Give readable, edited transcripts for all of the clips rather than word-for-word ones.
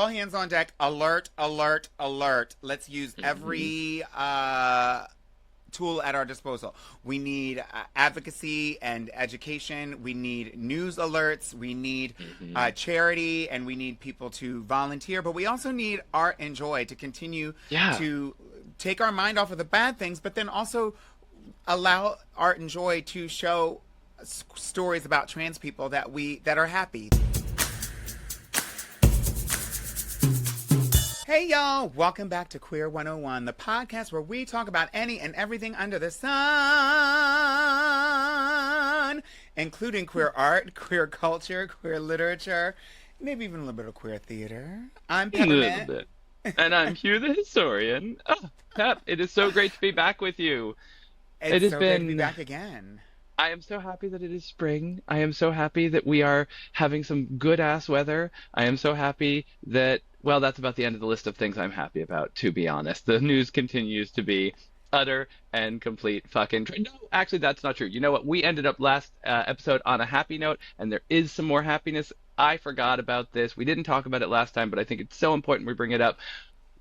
all hands on deck. Alert, alert, alert. Let's use every tool at our disposal. We need advocacy and education. We need news alerts. We need charity, and we need people to volunteer. But we also need art and joy to continue to take our mind off of the bad things, but then also allow art and joy to show stories about trans people that are happy. Hey y'all, welcome back to Queer 101, the podcast where we talk about any and everything under the sun, including queer art, queer culture, queer literature, maybe even a little bit of queer theater. I'm Peppermint. A little bit. And I'm Hugh the historian. Oh, Pep, it is so great to be back with you. It has been great to be back again. I am so happy that it is spring. I am so happy that we are having some good-ass weather. I am so happy that, well, that's about the end of the list of things I'm happy about, to be honest. The news continues to be utter and complete fucking... No, actually, that's not true. You know what? We ended up last episode on a happy note, and there is some more happiness. I forgot about this. We didn't talk about it last time, but I think it's so important we bring it up.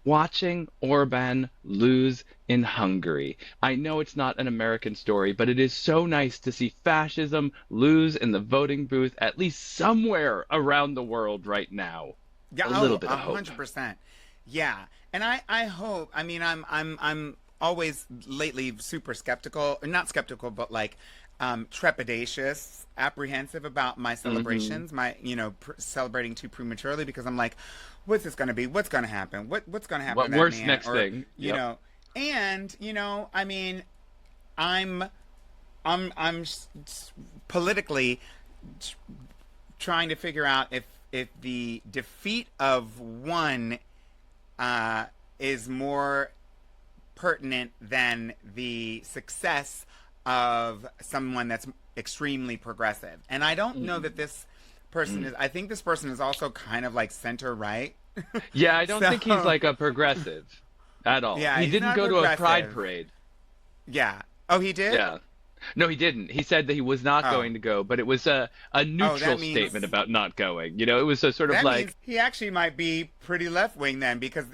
Watching Orban lose in Hungary. I know it's not an American story, but it is so nice to see fascism lose in the voting booth, at least somewhere around the world right now. Yeah, a little bit of hope. 100%. Yeah, and I hope. I mean, I'm always lately super skeptical, or not skeptical, but like trepidatious, apprehensive about my celebrations. My celebrating too prematurely, because I'm like, what's this going to be? What's going to happen? What's going to happen? What to that worst man? next or, thing? You know, and I mean, I'm politically trying to figure out if the defeat of one is more pertinent than the success of someone that's extremely progressive. And I don't know that this person is, I think this person is also kind of like center right. Yeah, I don't think he's like a progressive at all. Yeah, he didn't go to a pride parade. Yeah. Oh, he did? Yeah. No, he didn't. He said that he was not going to go, but it was a neutral statement about not going. You know, it was a sort of like... means he actually might be pretty left-wing then, because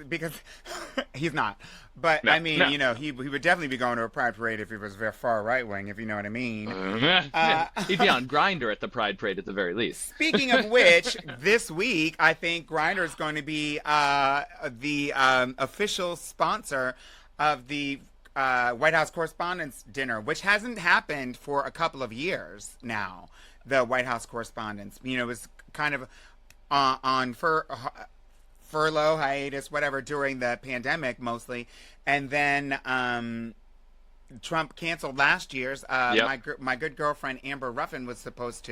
he's not. But, No, I mean, no. he would definitely be going to a pride parade if he was very far right-wing, if you know what I mean. He'd be on Grindr at the pride parade at the very least. Speaking of which, this week, I think Grindr is going to be the official sponsor of the White House Correspondents' Dinner, which hasn't happened for a couple of years now. The White House Correspondents, was kind of on furlough, hiatus, whatever, during the pandemic mostly, and then Trump canceled last year's. My good girlfriend Amber Ruffin was supposed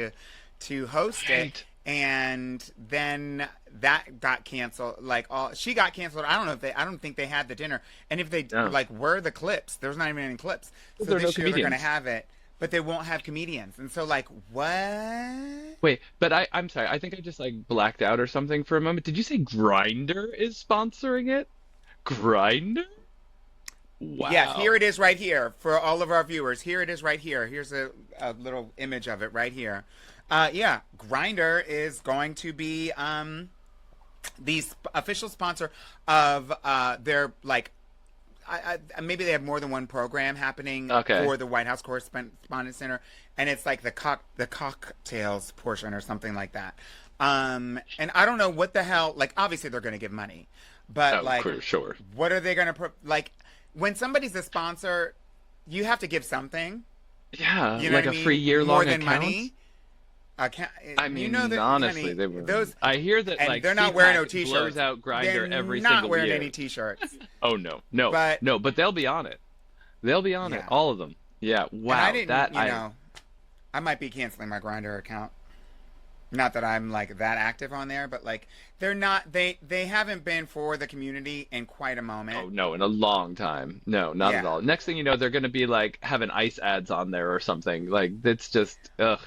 to host it. And then that got canceled. She got canceled. I don't think they had the dinner. And if they were the clips, there's not even any clips. So this year they're going to have it, but they won't have comedians. And so what? Wait, but I'm sorry. I think I just blacked out or something for a moment. Did you say Grindr is sponsoring it? Grindr? Wow. Yes, here it is right here for all of our viewers. Here it is right here. Here's a little image of it right here. Grindr is going to be the official sponsor of their maybe they have more than one program happening for the White House Correspondents' Center, and it's like the cocktails portion or something like that. And I don't know what the hell. Obviously they're going to give money, but sure. What are they going to when somebody's a sponsor, you have to give something. Yeah, you know a free year-long account. Money. I mean, honestly, they were. I hear that they're not wearing no t-shirts. Blows out Grindr every single year. They're not wearing any t-shirts. Oh no, but they'll be on it. They'll be on it, all of them. Yeah, wow. And I might be canceling my Grindr account. Not that I'm that active on there, but they're not. They haven't been for the community in quite a moment. Oh no, in a long time. No, not at all. Next thing you know, they're going to be having ice ads on there or something. It's just ugh.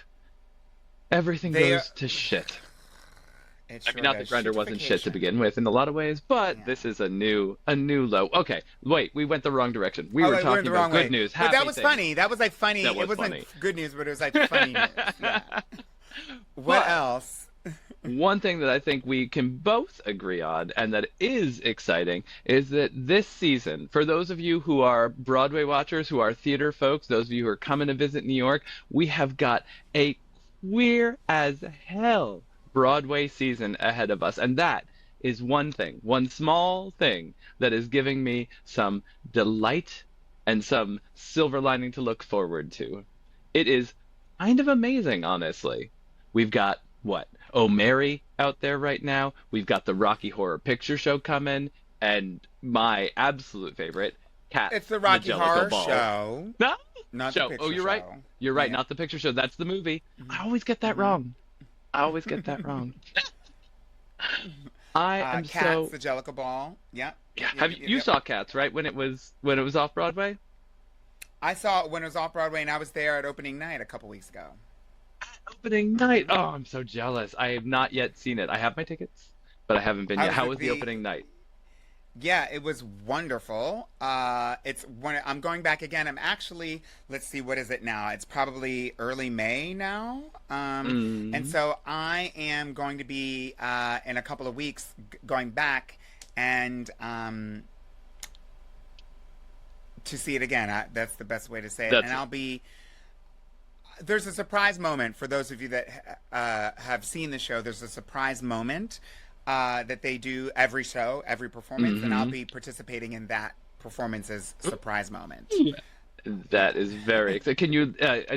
Everything goes to shit. I mean, not that Grindr wasn't shit to begin with in a lot of ways, but this is a new low. Okay, wait, we went the wrong direction. We were talking about good news. But that was funny. That was funny. It wasn't funny. Good news, but it was funny news. Yeah. What else? one thing that I think we can both agree on, and that is exciting, is that this season, for those of you who are Broadway watchers, who are theater folks, those of you who are coming to visit New York, we have got a queer as hell Broadway season ahead of us. And that is one thing, one small thing that is giving me some delight and some silver lining to look forward to. It is kind of amazing, honestly. We've got what? Oh Mary out there right now. We've got the Rocky Horror Picture Show coming, and my absolute favorite, Cats, It's the the Rocky Jellicle Horror Ball. Show, No, not the show. Oh, picture you're right. show. You're right. Yeah. Not the picture show. That's the movie. I always get that Mhm. wrong. I always get that wrong. I am Cats, so. the Jellicle Ball. Yeah. Yeah. Yep, Have yep, you, yep, you yep. saw Cats, right? When it was off Broadway? I saw it when it was off Broadway, and I was there at opening night a couple weeks ago. Opening night. Hmm. Oh, I'm so jealous. I have not yet seen it. I have my tickets, but I haven't been I yet. was How with was the opening night? Yeah, it was wonderful. It's when I'm going back again. I'm actually, let's see, what is it now? It's probably early May now. And Mm. so I am going to be in a couple of weeks going back and to see it again. That's the best way to say it. That's And I'll be. There's a surprise moment for those of you that have seen the show. There's a surprise moment that they do every show, every performance, and I'll hmm be participating in that performance's surprise moment. That is very exciting. Can you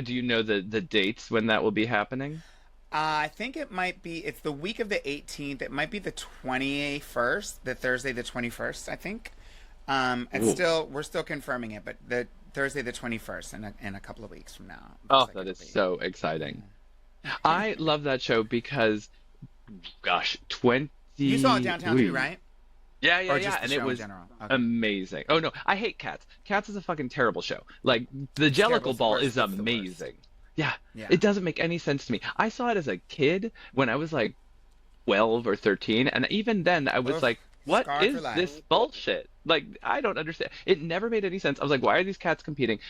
do you know the dates when that will be happening? I think it might be, it's the week of the 18th. It might be the 21st, the Thursday the 21st, I think. And Ooh. we're still confirming it, but the Thursday the 21st in a couple of weeks from now. Oh, Looks like that it'll is be. so exciting. I love that show because, gosh, 20. You saw it downtown too, Ooh. right? Yeah, yeah, Or yeah, just the and it show in was general? Okay. amazing. Oh no, I hate Cats. Cats is a fucking terrible show. Like the It's terrible. Jellicle It's the Ball worst. is It's the worst. amazing. Yeah, Yeah. it doesn't make any sense to me. I saw it as a kid when I was like 12 or 13, and even then I was Oof. like, what Scarred for is life. this bullshit? Like, I don't understand. It never made any sense. I was like, why are these cats competing?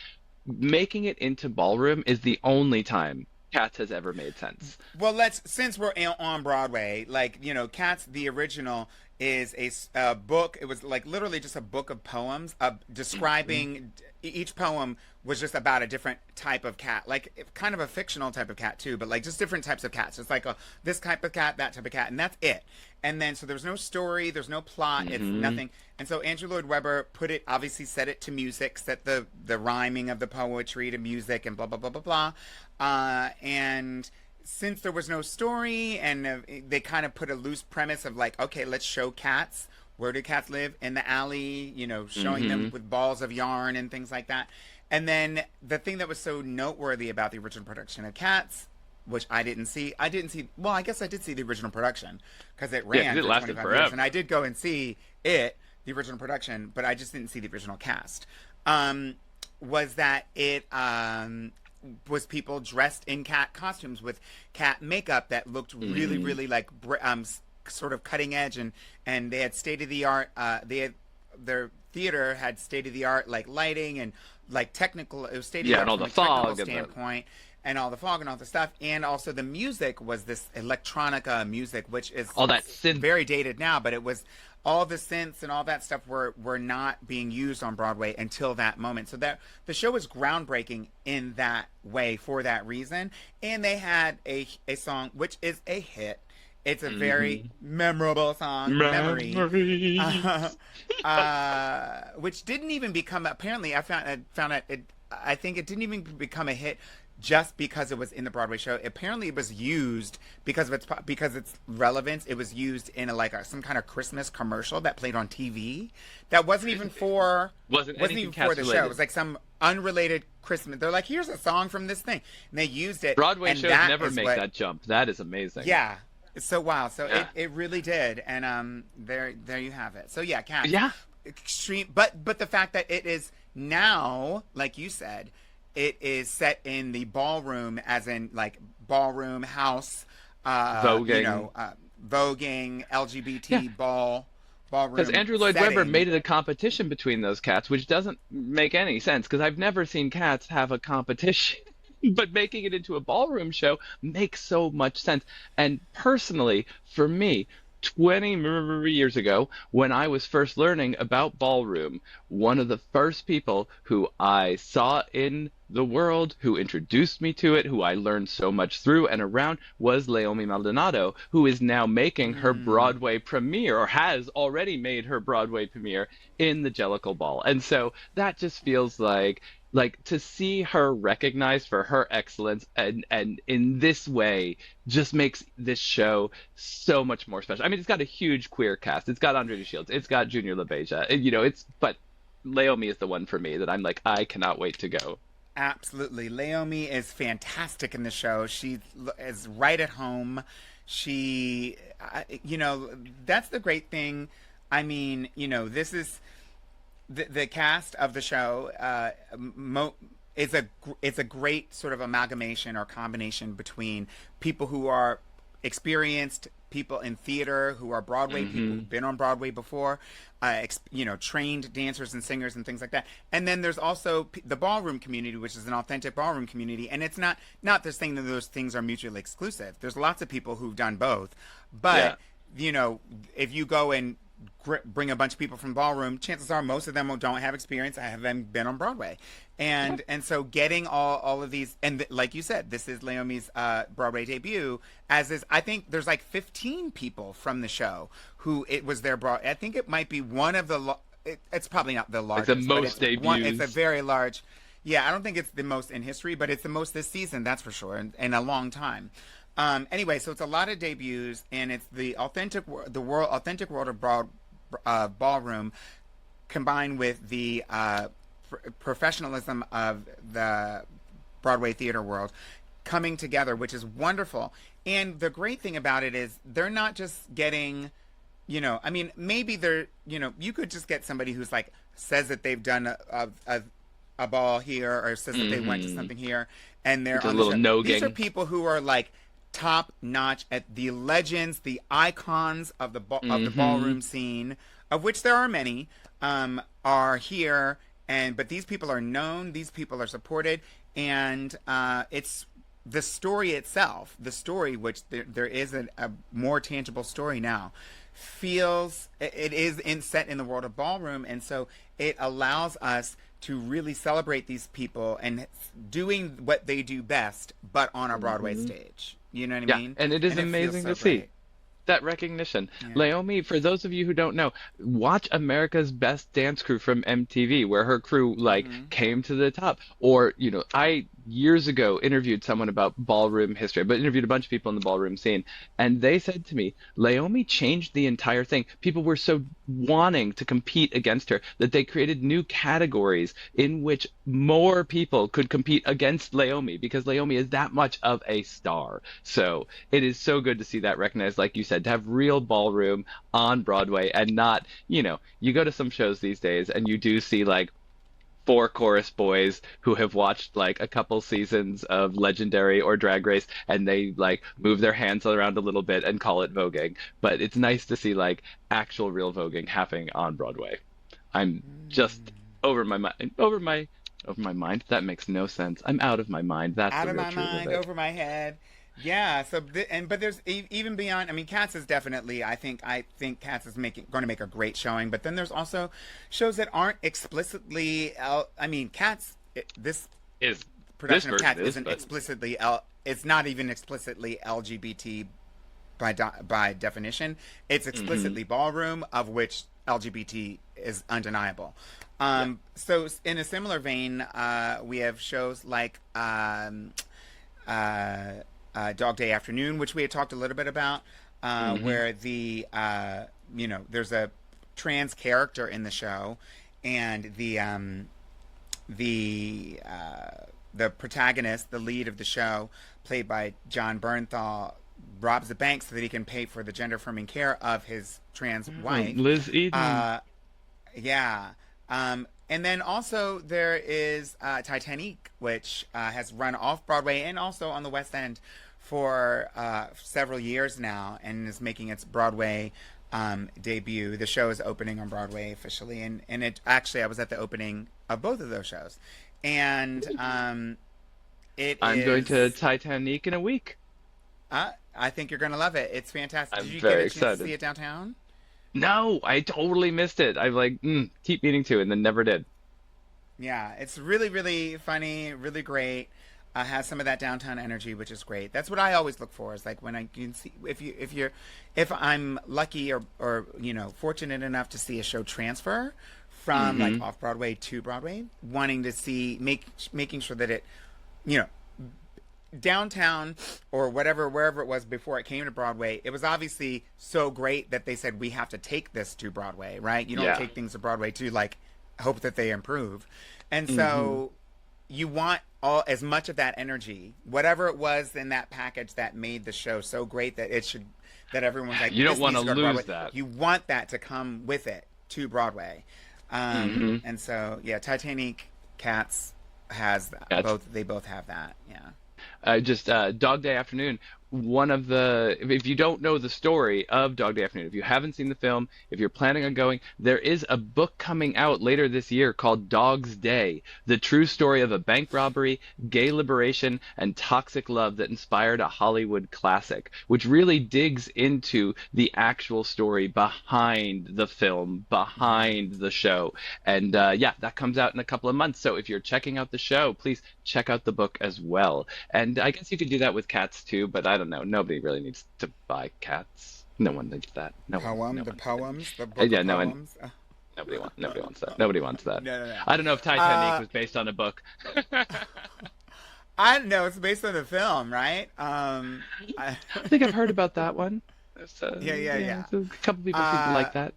Making it into ballroom is the only time Cats has ever made sense. Well, since we're on Broadway, like, Cats, the original, is a book. It was like literally just a book of poems describing each poem was just about a different type of cat, like kind of a fictional type of cat too, but like just different types of cats. It's like this type of cat, that type of cat, and that's it. And then so there's no story, there's no plot, it's hmm nothing. And so Andrew Lloyd Webber obviously set it to music, set the rhyming of the poetry to music, and blah blah blah blah blah. And since there was no story, and they kind of put a loose premise of like, okay, let's show cats. Where do cats live? In the alley, showing them hmm with balls of yarn and things like that. And then the thing that was so noteworthy about the original production of Cats, which I didn't see, well, I guess I did see the original production because it Yeah, ran 'cause it for lasted 25 years. And forever. I did go and see the original production, but I just didn't see the original cast. Was that it was people dressed in cat costumes with cat makeup that looked really, hmm really like sort of cutting edge, and they had state of the art. Their theater had state of the art like lighting and like technical. It was state of the Yeah, and art all from the a technical fog and the. standpoint, and all the fog and all the stuff, and also the music was this electronica music, which is All that synth. very dated now, but it was all the synths and all that stuff were not being used on Broadway until that moment. So that the show was groundbreaking in that way for that reason. And they had a song which is a hit. It's a very hmm memorable song, Memory, Memories. which didn't even become, apparently I found out I think it didn't even become a hit just because it was in the Broadway show. Apparently it was used because of its relevance. It was used in some kind of Christmas commercial that played on TV that wasn't even for Wasn't wasn't anything even for cast the show. It related. was like some unrelated Christmas. They're like, here's a song from this thing, and they used it. Broadway And shows that never is make what, that jump. That is amazing. yeah. It's so wow. So Yeah. it really did, and there you have it. So yeah, Cats, Yeah. extreme, but the fact that it is now, like you said, it is set in the ballroom, as in like ballroom house, Voguing. voguing, Yeah. LGBT Because ballroom Andrew Lloyd Webber setting. made it a competition between those cats, which doesn't make any sense. Because I've never seen cats have a competition. but making it into a ballroom show makes so much sense. And personally, for me, 20 years ago, when I was first learning about ballroom, one of the first people who I saw in the world, who introduced me to it, who I learned so much through and around, was Leomi Maldonado, who is now making her Mm. Broadway premiere, or has already made her Broadway premiere in the Jellicle Ball. And so that just feels like to see her recognized for her excellence and in this way just makes this show so much more special. I mean, it's got a huge queer cast. It's got Andre Shields. It's got Junior LaBeija. It's but Leomi is the one for me that I'm like, I cannot wait to go. Absolutely. Leomi is fantastic in the show. She is right at home. She, that's the great thing. I mean, this is the cast of the show. It's a great sort of amalgamation or combination between people who are experienced people in theater, who are Broadway people Hmm. who've been on Broadway before, trained dancers and singers and things like that. And then there's also the ballroom community, which is an authentic ballroom community. And it's not this thing that those things are mutually exclusive. There's lots of people who've done both, Yeah. but if you go and bring a bunch of people from ballroom, chances are most of them don't have experience. I haven't been on Broadway, and so getting all of these, and like you said, this is Leomi's Broadway debut. As is, I think there's like 15 people from the show who it was their broad. I think it might be one of the. It's probably not the Like the largest, but most it's one. It's a debuts. very large. Yeah, I don't think it's the most in history, but it's the most this season. That's for sure, in a long time. Anyway, so it's a lot of debuts, and it's the authentic world of ballroom, combined with the professionalism of the Broadway theater world coming together, which is wonderful. And the great thing about it is they're not just getting, I mean, maybe you could just get somebody who's like says that they've done a ball here or says that they went to Hmm. something here and they're Just a on the little show. These are nogging. people who are like top notch at the legends, the icons of the Hmm. ballroom scene, of which there are many, are here. But these people are known. These people are supported, and it's the story itself. The story, which there is a more tangible story now, feels it is set in the world of ballroom, and so it allows us to really celebrate these people and doing what they do best, but on a Broadway Hmm. stage. You know what I Yeah, mean? and it is And it feels amazing so to see great. that recognition. Yeah. Naomi, for those of you who don't know, watch America's Best Dance Crew from MTV, where her crew Hmm. came to the top. Or, I years ago interviewed someone about ballroom history, but interviewed a bunch of people in the ballroom scene, and they said to me, Naomi changed the entire thing. People were so wanting to compete against her that they created new categories in which more people could compete against Naomi because Naomi is that much of a star. So it is so good to see that recognized, like you said, to have real ballroom on Broadway and not, you go to some shows these days and you do see four chorus boys who have watched a couple seasons of Legendary or Drag Race and they move their hands around a little bit and call it voguing. But it's nice to see actual real voguing happening on Broadway. I'm just over my mind, over my mind. That makes no sense. I'm out of my mind. That's Out the of real my truth of mind, it. over my head. Yeah. So but there's even beyond. I mean, Cats is definitely. I think Cats is going to make a great showing. But then there's also shows that aren't explicitly. I mean, Cats. This Is this production of version Cats is, isn't but explicitly. It's not even explicitly LGBT by definition. It's hmm explicitly ballroom, of which LGBT is undeniable. yeah. So in a similar vein, we have shows like uh, Dog Day Afternoon, which we had talked a little bit about, hmm where there's a trans character in the show, and the protagonist, the lead of the show, played by John Bernthal, robs the bank so that he can pay for the gender affirming care of his trans wife. Liz Eden. Uh, yeah. And then also there is Titanic, which has run off Broadway and also on the West End for several years now and is making its Broadway debut. The show is opening on Broadway officially, and it actually I was at the opening of both of those shows, and It I'm going to is. Titanic in a week. I think you're gonna love it. It's fantastic. I'm Did you get very a chance to excited. see it downtown? No, I totally missed it. I like keep meaning to, and then never did. Yeah, it's really, really funny, really great. Has some of that downtown energy, which is great. That's what I always look for. Is like when I can see if I'm lucky or fortunate enough to see a show transfer from like Hmm. off Broadway to Broadway, wanting to see making sure that it, you know, downtown or whatever wherever it was before it came to Broadway, it was obviously so great that they said we have to take this to Broadway, right? You don't Yeah. take things to Broadway to like hope that they improve. And Hmm. so you want all as much of that energy, whatever it was in that package that made the show so great that it should that everyone's like You don't this want needs to to go to Broadway. lose that. You want that to come with it to Broadway. Hmm. And so yeah, Titanic Cats has that. That's Both they both have that. Yeah. just Dog Day Afternoon. One of the, if you don't know the story of Dog Day Afternoon, if you haven't seen the film, if you're planning on going, there is a book coming out later this year called Dog's Day, the true story of a bank robbery, gay liberation, and toxic love that inspired a Hollywood classic, which really digs into the actual story behind the film, Mm-hmm. behind the show. And yeah, that comes out in a couple of months. So if you're checking out the show, please check out the book as well. And I guess you could do that with cats too, but I don't know. Nobody really needs to buy cats. No one needs that. No one. No The one. poems, the book Yeah, of no one. poems. Nobody wants that. Nobody wants that. No, no, no. I don't know if Titanic Uh, was based on a book. I don't know. It's based on the film, right? I, I think I've heard about that one. yeah, yeah, Yeah, yeah. so a couple people seem to Uh, like that.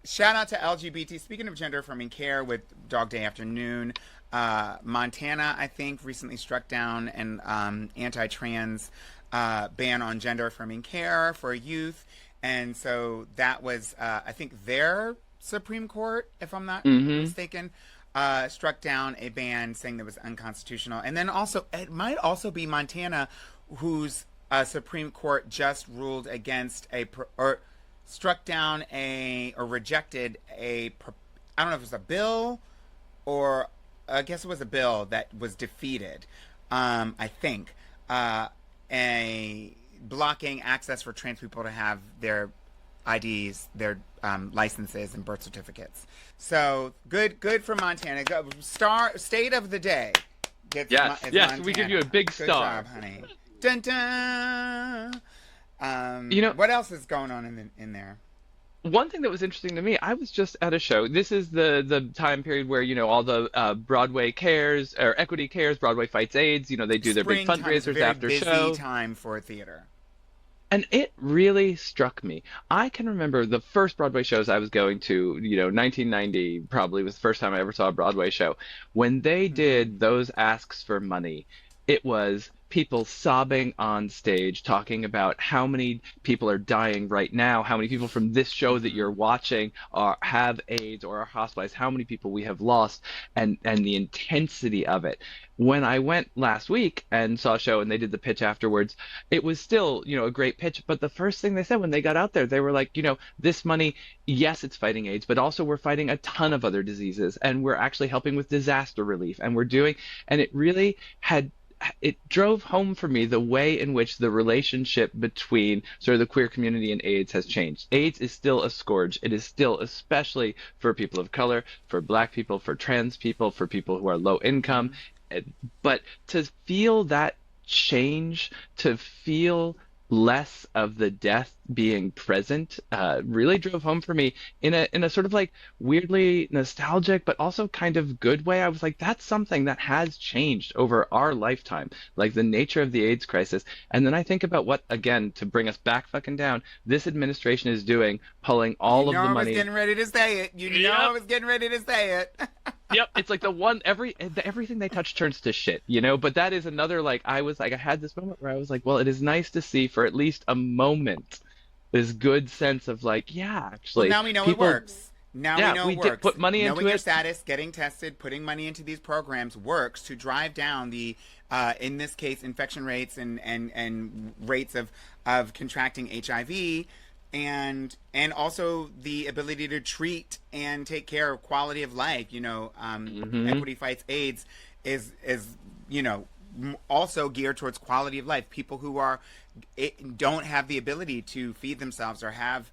Shout out to LGBT. Speaking of gender affirming care with Dog Day Afternoon, Montana, I think, recently struck down an anti-trans ban on gender affirming care for youth, and so that was, I think, their Supreme Court, if I'm not Hmm. mistaken, struck down a ban saying that was unconstitutional. And then also, it might also be Montana, whose Supreme Court just ruled against or struck down or rejected I don't know if it was a bill or I guess it was a bill that was defeated. I think a blocking access for trans people to have their IDs, their licenses, and birth certificates. So good for Montana. State of the day. Yes, It's yes, we give you a Montana. big Good job, star. honey. Dun dun. You know, What else is going on in there? one thing that was interesting to me, I was just at a show. This is the time period where, all the Broadway Cares or Equity Cares, Broadway Fights AIDS, they do their big Springtime is a fundraisers very after busy show. time for theater. And it really struck me. I can remember the first Broadway shows I was going to, 1990 probably was the first time I ever saw a Broadway show. When they Hmm. did those asks for money, it was people sobbing on stage talking about how many people are dying right now, how many people from this show that Hmm. you're watching have AIDS or are hospitalized, how many people we have lost, and the intensity of it. When I went last week and saw a show and they did the pitch afterwards, it was still, a great pitch. But the first thing they said when they got out there, they were like, this money, yes, it's fighting AIDS, but also we're fighting a ton of other diseases and we're actually helping with disaster relief and we're doing, and it really had it drove home for me the way in which the relationship between sort of the queer community and AIDS has changed. AIDS is still a scourge. It is still, especially for people of color, for black people, for trans people, for people who are low income. Hmm. But to feel that change, to feel less of the death being present, really drove home for me in a sort of like weirdly nostalgic, but also kind of good way. I was like, that's something that has changed over our lifetime, like the nature of the AIDS crisis. And then I think about what, again, to bring us back fucking down, this administration is doing, pulling You all know of the I was money. getting ready to say it. You know I Yep. was getting ready to say it. Yep, it's like everything they touch turns to shit, But that is another like I had this moment where I was like, well, it is nice to see for at least a moment this good sense of like, yeah, Well, actually, now we know it people, works. Now we yeah, know we it did works. put money into Knowing your it. status, getting tested, putting money into these programs works to drive down the, in this case, infection rates and rates of contracting HIV, and also the ability to treat and take care of quality of life. Hmm. Equity Fights AIDS is also geared towards quality of life. People who are don't have the ability to feed themselves or have,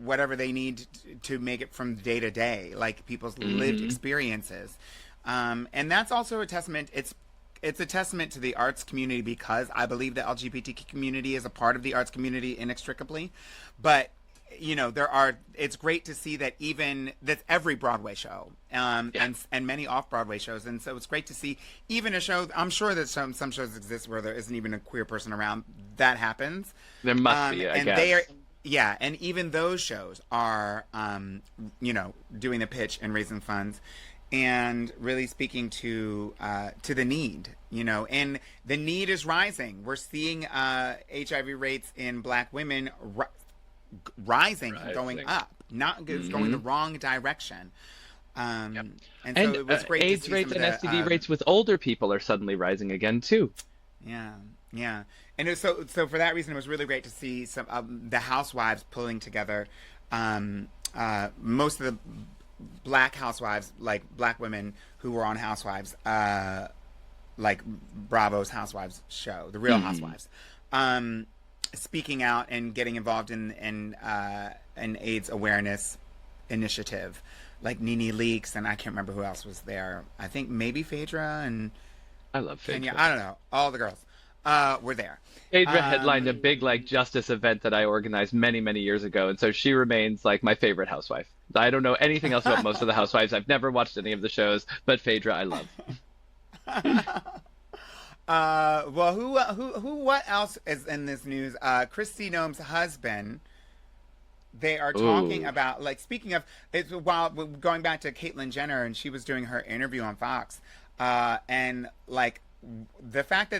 whatever they need to make it from day to day, like people's lived experiences. And that's also a testament. It's a testament to the arts community, because I believe the LGBTQ community is a part of the arts community inextricably. But it's great to see that that's every Broadway show, and many off-Broadway shows. And so it's great to see even a show. I'm sure that some shows exist where there isn't even a queer person around. That happens. There must be, I guess. And even those shows are, doing the pitch and raising funds, and really speaking to the need, and the need is rising. We're seeing HIV rates in Black women rising, going up, not it's going the wrong direction. And so it was great AIDS to see rates some and of the, STD rates with older people are suddenly rising again too. Yeah. And so for that reason, it was really great to see some the housewives pulling together. Most of the Black housewives, like Black women who were on Housewives, like Bravo's Housewives show, The Real Housewives, speaking out and getting involved in an AIDS awareness initiative, like Nene Leakes, and I can't remember who else was there. I think maybe Phaedra and I love Phaedra. I don't know. All the girls were there. Phaedra headlined a big justice event that I organized many, many years ago, and so she remains my favorite housewife. I don't know anything else about most of the housewives. I've never watched any of the shows, but Phaedra I love. What else is in this news? Kristi Noem's husband. They are talking about, speaking of, while going back to Caitlyn Jenner, and she was doing her interview on Fox, and the fact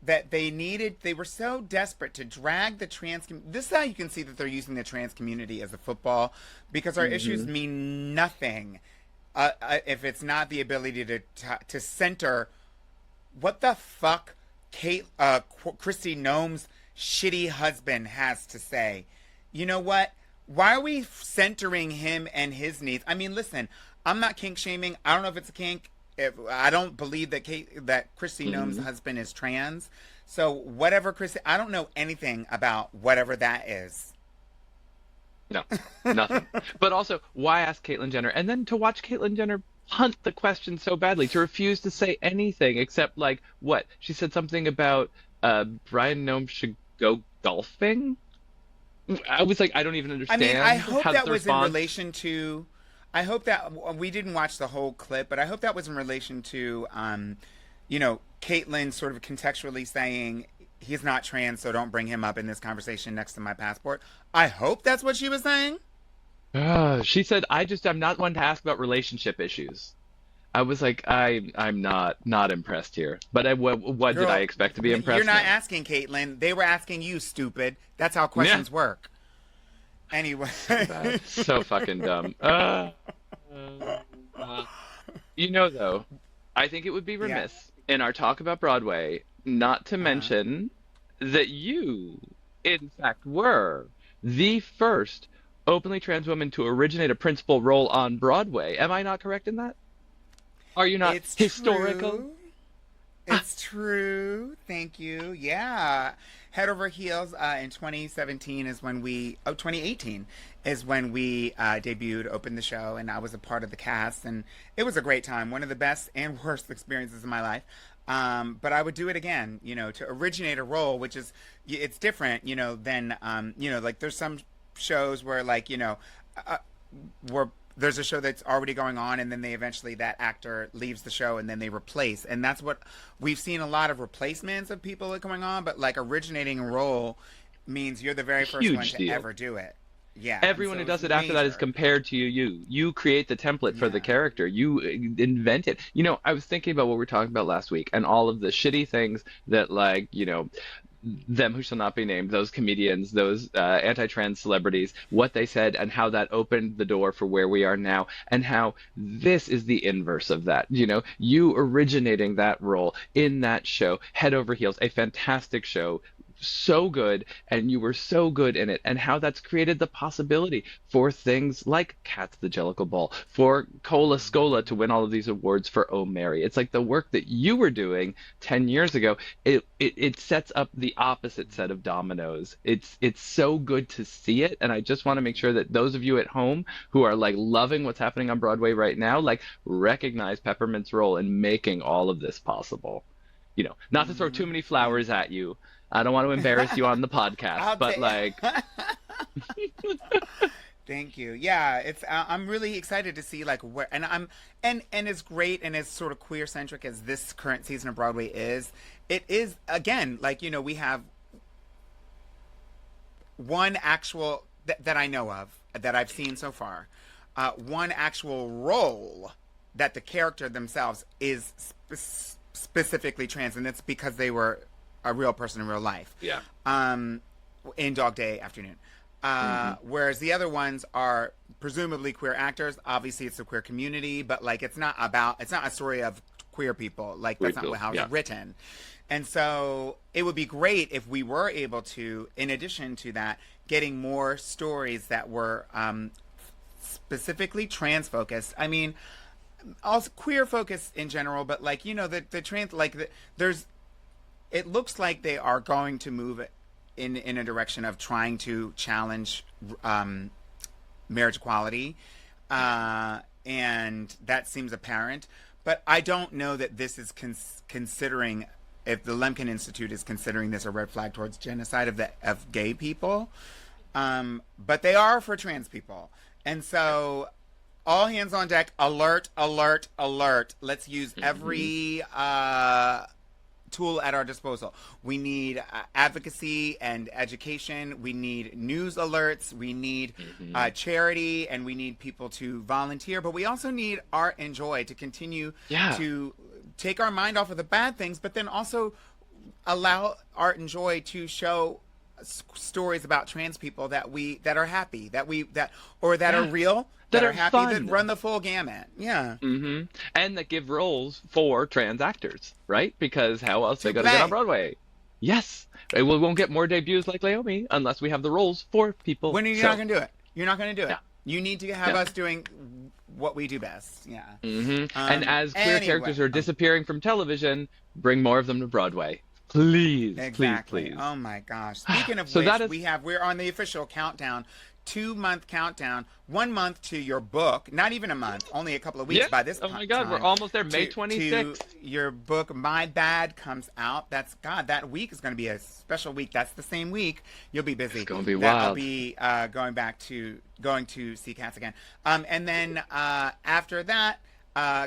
that they were so desperate to drag the trans. This is how you can see that they're using the trans community as a football, because our issues mean nothing if it's not the ability to center what the fuck Kristi Noem's shitty husband has to say. You know what? Why are we centering him and his needs? I mean, listen, I'm not kink shaming. I don't know if it's a kink. I don't believe that Kristi Noem's husband is trans. So whatever I don't know anything about whatever that is. No, nothing. But also, why ask Caitlyn Jenner? And then to watch Caitlyn Jenner hunt the question so badly, to refuse to say anything except what? She said something about Brian Noem should go golfing? I was I don't even understand. I mean, I hope how that the was response... in relation to... I hope that... We didn't watch the whole clip, but I hope that was in relation to, Caitlyn sort of contextually saying, he's not trans, so don't bring him up in this conversation next to my passport. I hope that's what she was saying. She said, I'm not one to ask about relationship issues. I was I'm not impressed here. But what did I expect to be impressed You're not with? asking Caitlyn. They were asking you, stupid. That's how questions work. Anyway. So fucking dumb. Though, I think it would be remiss in our talk about Broadway not to mention that you, in fact, were the first openly trans woman to originate a principal role on Broadway. Am I not correct in that? Are you not historical? True. It's true. Thank you. Yeah. Head Over Heels in 2018 is when we debuted, opened the show, and I was a part of the cast, and it was a great time. One of the best and worst experiences of my life. But I would do it again, to originate a role, which is, it's different, than, there's some shows where where there's a show that's already going on, and then that actor leaves the show and then they replace. And that's what we've seen, a lot of replacements of people going on, but originating a role means you're the very first one to ever do it. Yeah. Everyone who does it after that is compared to you. You create the template for the character. You invent it. I was thinking about what we were talking about last week and all of the shitty things that them who shall not be named, those comedians, those anti-trans celebrities, what they said and how that opened the door for where we are now, and how this is the inverse of that. You originating that role in that show, Head Over Heels, a fantastic show, so good, and you were so good in it, and how that's created the possibility for things like Cats the Jellicle Ball, for Cola Scola to win all of these awards for Oh Mary. It's like the work that you were doing 10 years ago, it sets up the opposite set of dominoes. It's so good to see it, and I just want to make sure that those of you at home who are like loving what's happening on Broadway right now, like recognize Peppermint's role in making all of this possible. Not to throw too many flowers at you. I don't want to embarrass you on the podcast, but like, Thank you. Yeah, it's I'm really excited to see like where and as great and as sort of queer centric as this current season of Broadway is, it is again like we have one actual that I know of that I've seen so far, one actual role that the character themselves is specifically trans, and it's because they were a real person in real life. Yeah. In Dog Day Afternoon. Whereas the other ones are presumably queer actors. Obviously, it's a queer community, but like it's not a story of queer people. Like that's not how it's written. And so it would be great if we were able to, in addition to that, getting more stories that were specifically trans focused. I mean, also queer focused in general, but like the trans there's. It looks like they are going to move in a direction of trying to challenge marriage equality, and that seems apparent. But I don't know that this is considering, if the Lemkin Institute is considering this a red flag towards genocide of gay people, but they are for trans people, and so all hands on deck. Alert! Alert! Alert! Let's use every tool at our disposal. We need advocacy and education. We need news alerts. We need charity, and we need people to volunteer. But we also need art and joy to continue to take our mind off of the bad things, but then also allow art and joy to show stories about trans people that are happy, that are real, that are happy, fun, that run the full gamut. Yeah. And that give roles for trans actors, right? Because how else are they going to get on Broadway? Yes. We won't get more debuts like Naomi unless we have the roles for people. When you're not going to do it. You're not going to do it. You need to have us doing what we do best. Yeah. And as queer characters are disappearing from television, bring more of them to Broadway. Please, exactly. Please. Oh my gosh. Speaking of so which, we're on the official countdown, 2-month countdown, 1 month to your book, not even a month, only a couple of weeks by this time. Oh my God, we're almost there. May 26th. Your book, My Bad, comes out. That week is going to be a special week. That's the same week. You'll be busy. It's going to be wild. I'll be going to see Cats again. And then after that,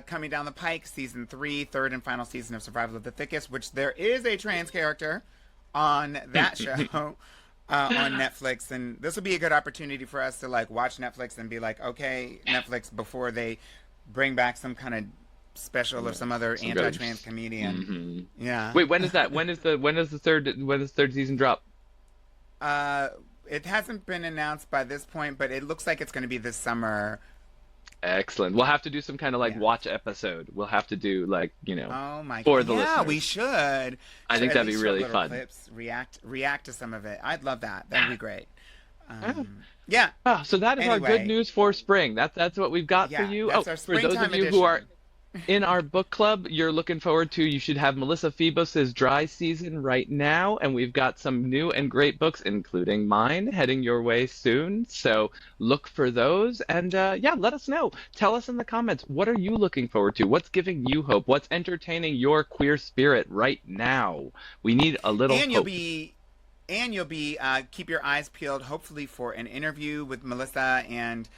coming down the pike, season 3, third and final season of Survival of the Thickest, which there is a trans character on that show on Netflix. And this will be a good opportunity for us to like watch Netflix and be like, okay, Netflix, before they bring back some kind of special or some other anti-trans comedian. Yeah. Wait, when is that? When does the third season drop? It hasn't been announced by this point, but it looks like it's going to be this summer. Excellent. We'll have to do some kind of like watch episode. We'll have to do like, oh my for the listeners. listeners. We should. I think that'd be really fun. Clips, react to some of it. I'd love that. That'd be great. So that is our good news for spring. That's what we've got for you. That's our for those of you who are in our book club, you're looking forward to, you should have Melissa Phoebus's dry season right now, and we've got some new and great books, including mine, heading your way soon. So look for those, and let us know. Tell us in the comments, what are you looking forward to? What's giving you hope? What's entertaining your queer spirit right now? We need a little hope. You'll be keep your eyes peeled, hopefully, for an interview with Melissa and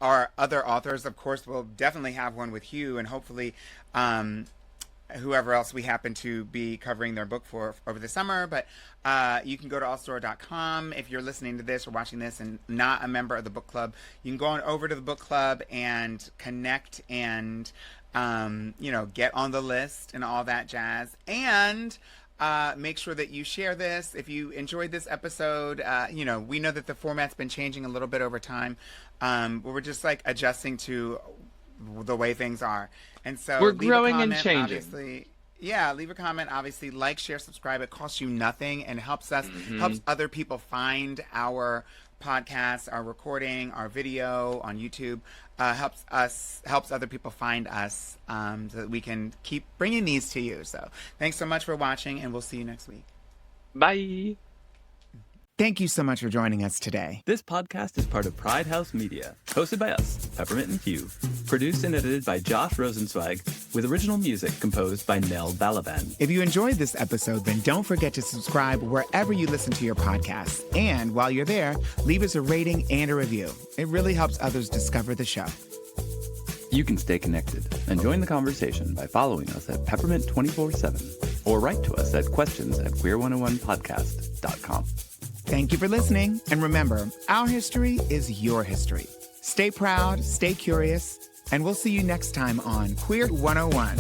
our other authors. Of course, we'll definitely have one with Hugh, and hopefully whoever else we happen to be covering their book for over the summer. But you can go to allstore.com if you're listening to this or watching this and not a member of the book club. You can go on over to the book club and connect and get on the list and all that jazz. And make sure that you share this. If you enjoyed this episode, we know that the format's been changing a little bit over time. We're just like adjusting to the way things are. And so we're growing and changing. Obviously, Yeah, leave a comment. Obviously, like, share, subscribe. It costs you nothing and helps us, helps other people find our podcast, our recording, our video on YouTube. Helps other people find us, so that we can keep bringing these to you. So thanks so much for watching, and we'll see you next week. Bye. Thank you so much for joining us today. This podcast is part of Pride House Media, hosted by us, Peppermint and Hugh, produced and edited by Josh Rosenzweig, with original music composed by Nell Balaban. If you enjoyed this episode, then don't forget to subscribe wherever you listen to your podcasts. And while you're there, leave us a rating and a review. It really helps others discover the show. You can stay connected and join the conversation by following us at Peppermint 24/7 or write to us at questions@queer101podcast.com. Thank you for listening. And remember, our history is your history. Stay proud, stay curious, and we'll see you next time on Queer 101.